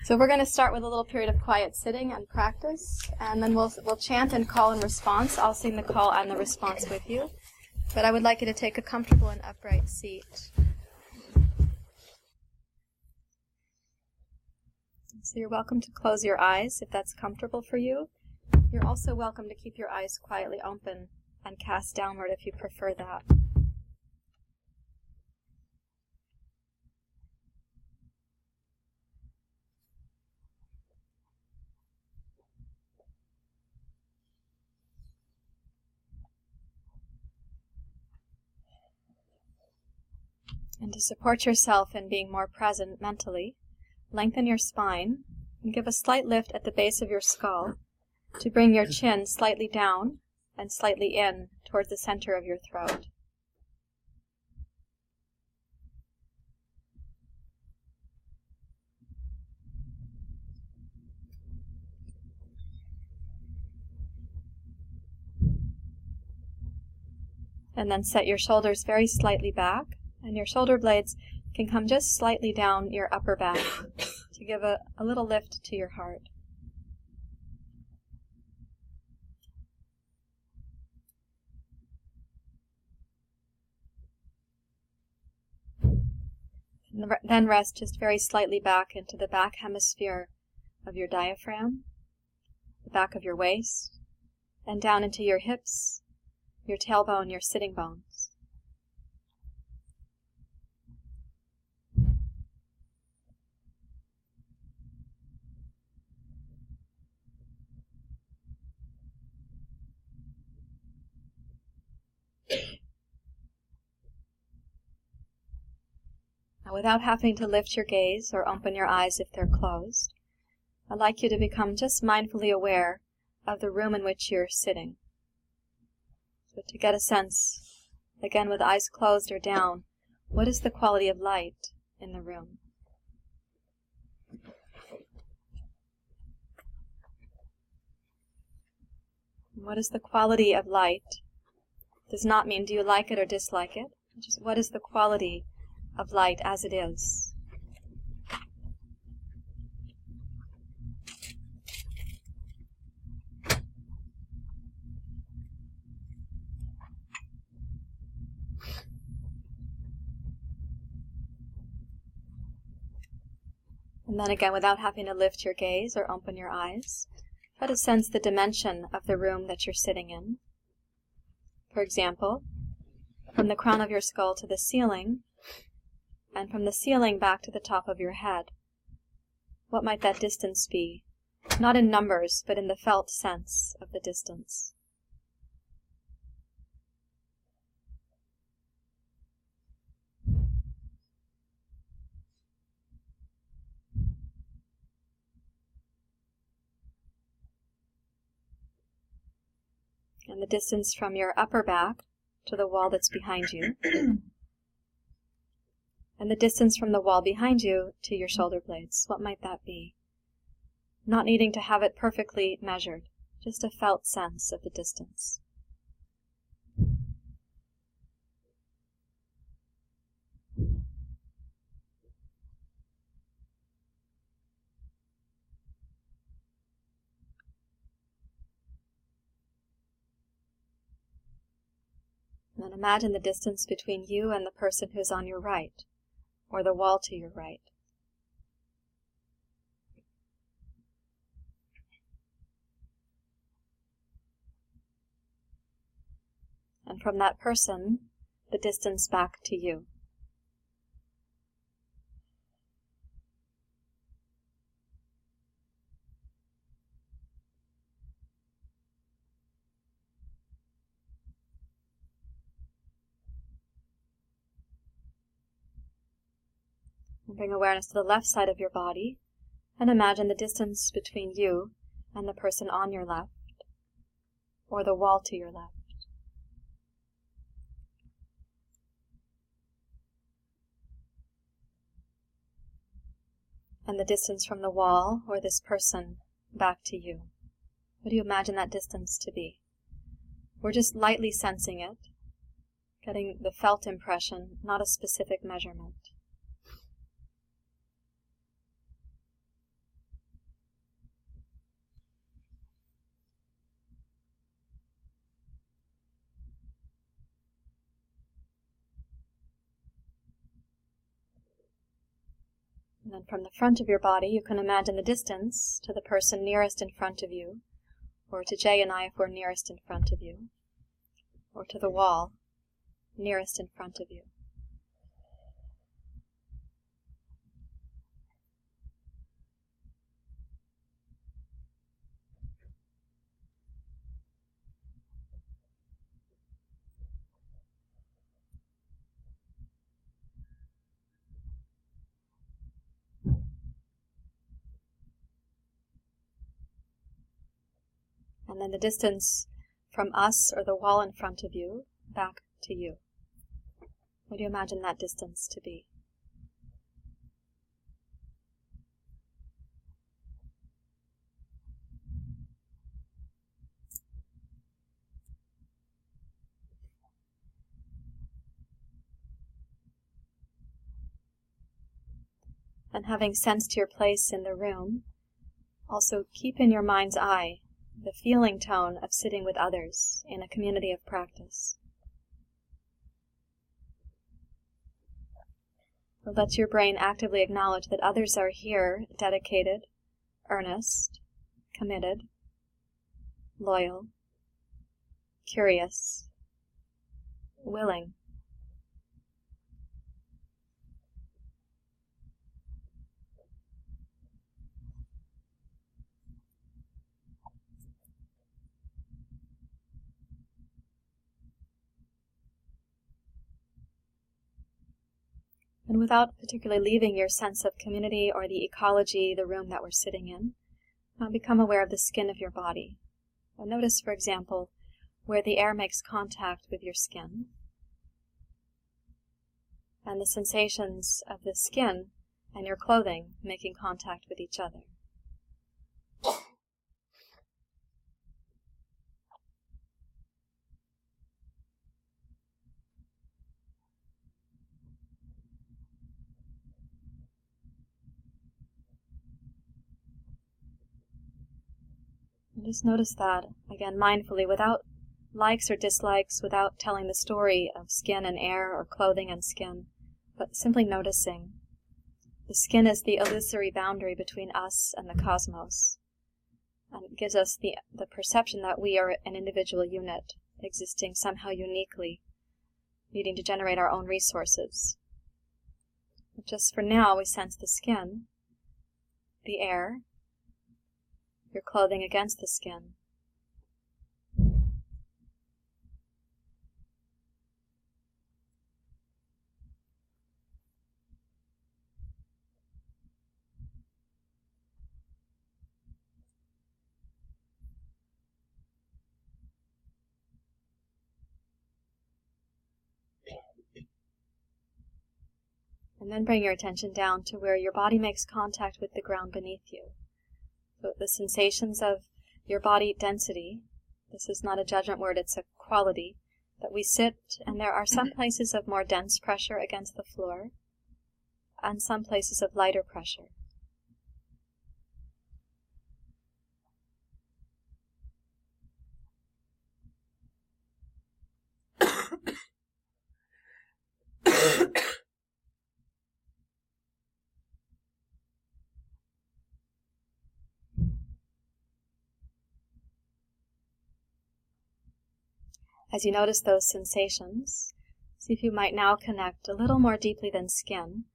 So we're going to start with a little period of quiet sitting and practice, and then we'll chant and call and response. I'll sing the call and the response with you, but I would like you to take a comfortable and upright seat. So you're welcome to close your eyes if that's comfortable for you. You're also welcome to keep your eyes quietly open and cast downward if you prefer that. And to support yourself in being more present mentally, lengthen your spine and give a slight lift at the base of your skull to bring your chin slightly down and slightly in towards the center of your throat. And then set your shoulders very slightly back, and your shoulder blades can come just slightly down your upper back to give a little lift to your heart. And then rest just very slightly back into the back hemisphere of your diaphragm, the back of your waist, and down into your hips, your tailbone, your sitting bones. Now, without having to lift your gaze or open your eyes if they're closed, I'd like you to become just mindfully aware of the room in which you're sitting. So to get a sense, again with eyes closed or down, what is the quality of light in the room? What is the quality of light? Does not mean do you like it or dislike it. Just what is the quality of light as it is? And then again, without having to lift your gaze or open your eyes, try to sense the dimension of the room that you're sitting in. For example, from the crown of your skull to the ceiling, and from the ceiling back to the top of your head. What might that distance be? Not in numbers, but in the felt sense of the distance. And the distance from your upper back to the wall that's behind you. And the distance from the wall behind you to your shoulder blades. What might that be? Not needing to have it perfectly measured, just a felt sense of the distance. And then imagine the distance between you and the person who's on your right, or the wall to your right. And from that person, the distance back to you. And bring awareness to the left side of your body, and imagine the distance between you and the person on your left, or the wall to your left. And the distance from the wall, or this person, back to you. What do you imagine that distance to be? We're just lightly sensing it, getting the felt impression, not a specific measurement. And then from the front of your body, you can imagine the distance to the person nearest in front of you, or to Jay and I if we're nearest in front of you, or to the wall nearest in front of you. And then the distance from us or the wall in front of you back to you. What do you imagine that distance to be? And having sensed your place in the room, also keep in your mind's eye the feeling tone of sitting with others in a community of practice. So let your brain actively acknowledge that others are here, dedicated, earnest, committed, loyal, curious, willing. And without particularly leaving your sense of community or the ecology, the room that we're sitting in, become aware of the skin of your body. And notice, for example, where the air makes contact with your skin, and the sensations of the skin and your clothing making contact with each other. And just notice that, again, mindfully, without likes or dislikes, without telling the story of skin and air or clothing and skin, but simply noticing. The skin is the illusory boundary between us and the cosmos, and it gives us the perception that we are an individual unit, existing somehow uniquely, needing to generate our own resources. But just for now, we sense the skin, the air, your clothing against the skin. And then bring your attention down to where your body makes contact with the ground beneath you. So the sensations of your body density, this is not a judgment word, it's a quality, that we sit and there are some places of more dense pressure against the floor and some places of lighter pressure. As you notice those sensations, see if you might now connect a little more deeply than skin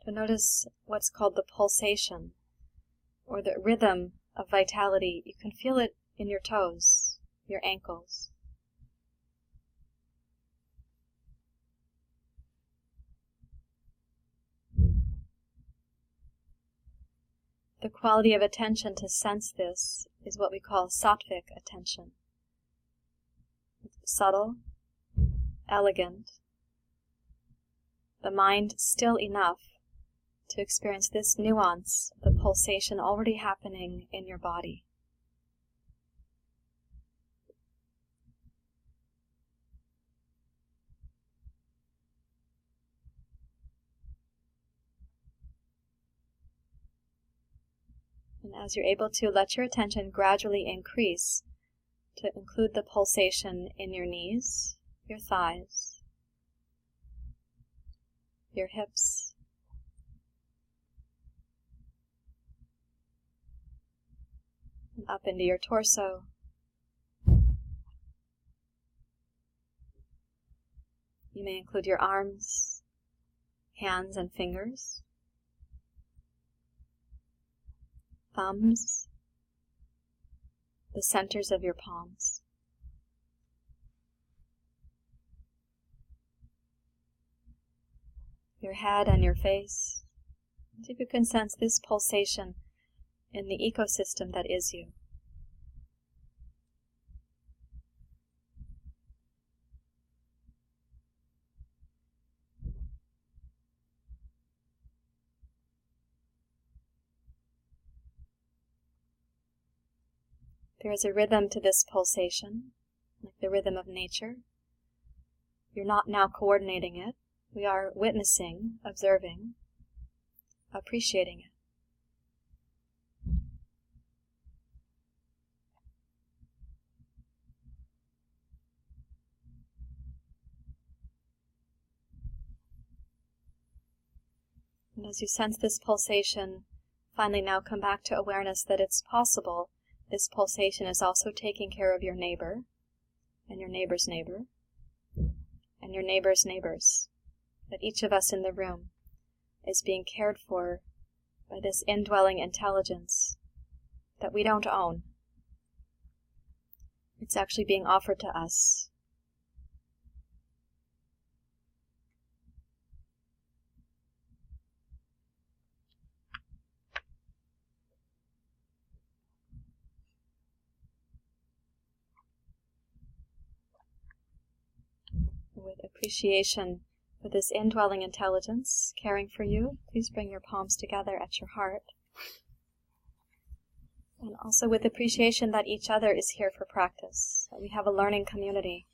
to notice what's called the pulsation, or the rhythm of vitality. You can feel it in your toes, your ankles. The quality of attention to sense this is what we call sattvic attention. Subtle, elegant, the mind still enough to experience this nuance, the pulsation already happening in your body. And as you're able to, let your attention gradually increase to include the pulsation in your knees, your thighs, your hips, up into your torso. You may include your arms, hands and fingers, thumbs, the centers of your palms. Your head and your face. See if you can sense this pulsation in the ecosystem that is you. There is a rhythm to this pulsation, like the rhythm of nature. You're not now coordinating it. We are witnessing, observing, appreciating it. And as you sense this pulsation, finally now come back to awareness that it's possible this pulsation is also taking care of your neighbor, and your neighbor's neighbor, and your neighbor's neighbors. That each of us in the room is being cared for by this indwelling intelligence that we don't own. It's actually being offered to us. With appreciation for this indwelling intelligence caring for you, please bring your palms together at your heart. And also with appreciation that each other is here for practice, that we have a learning community,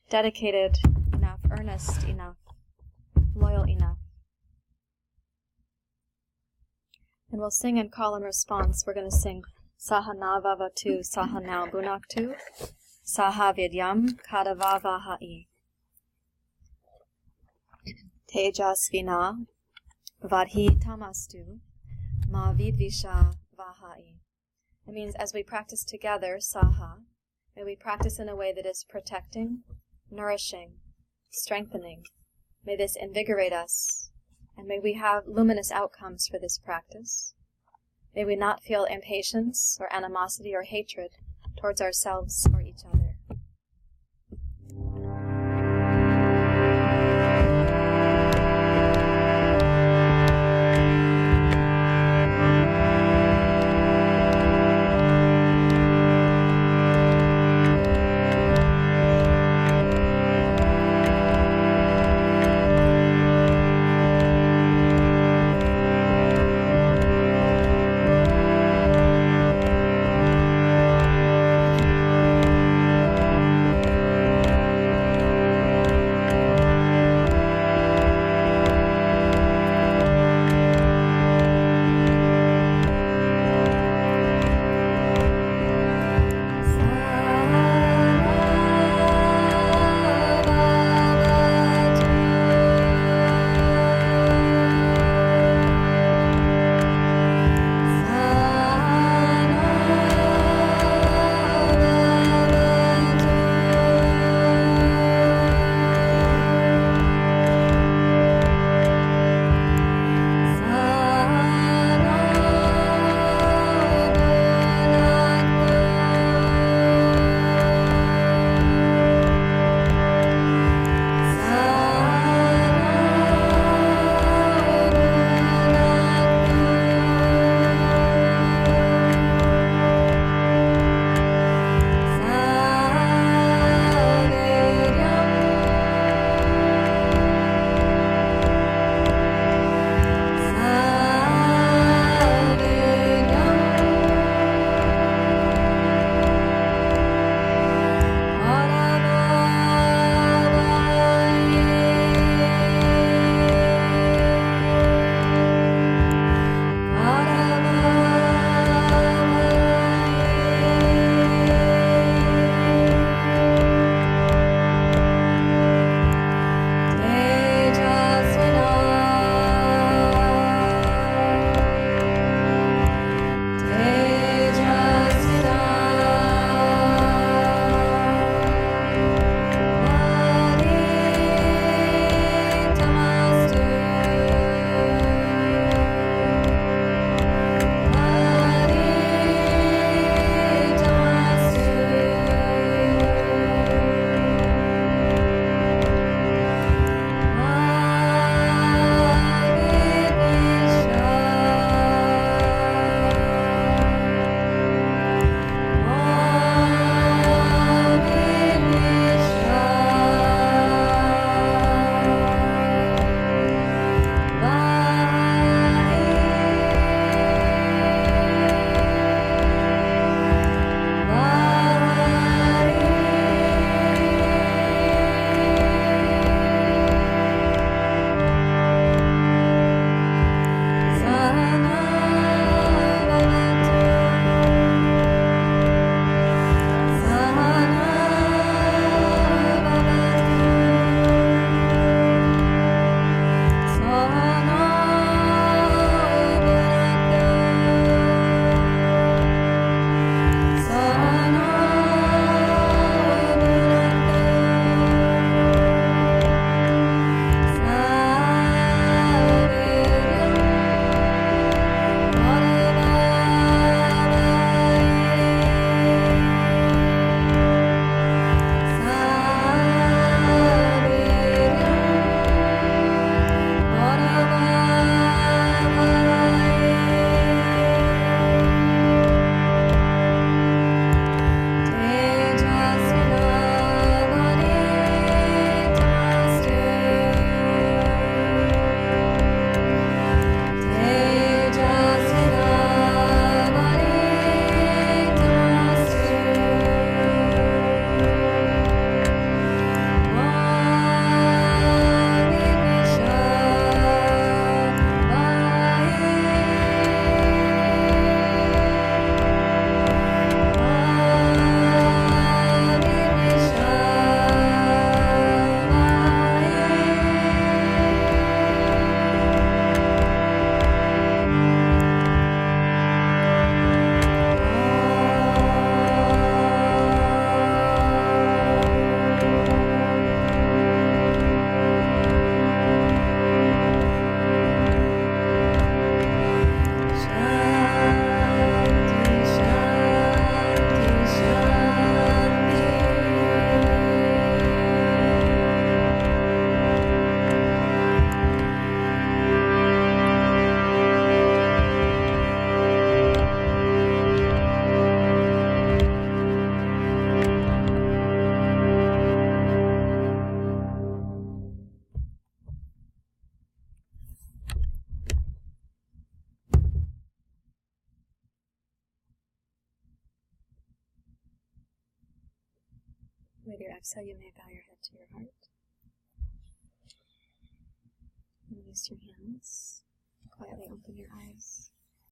dedicated enough, earnest enough, loyal enough. And we'll sing and call in response. We're going to sing Sahana Vavatu Sahanau Bunaktu Saha Vidyam Kadavavahai Tejasvina Vadhi Tamastu Ma Vidvisha Vahai. It means as we practice together, Saha, may we practice in a way that is protecting, nourishing, strengthening. May this invigorate us, and may we have luminous outcomes for this practice. May we not feel impatience or animosity or hatred towards ourselves or each other. With your exhale, you may bow your head to your heart. Release your hands. Quietly open your eyes.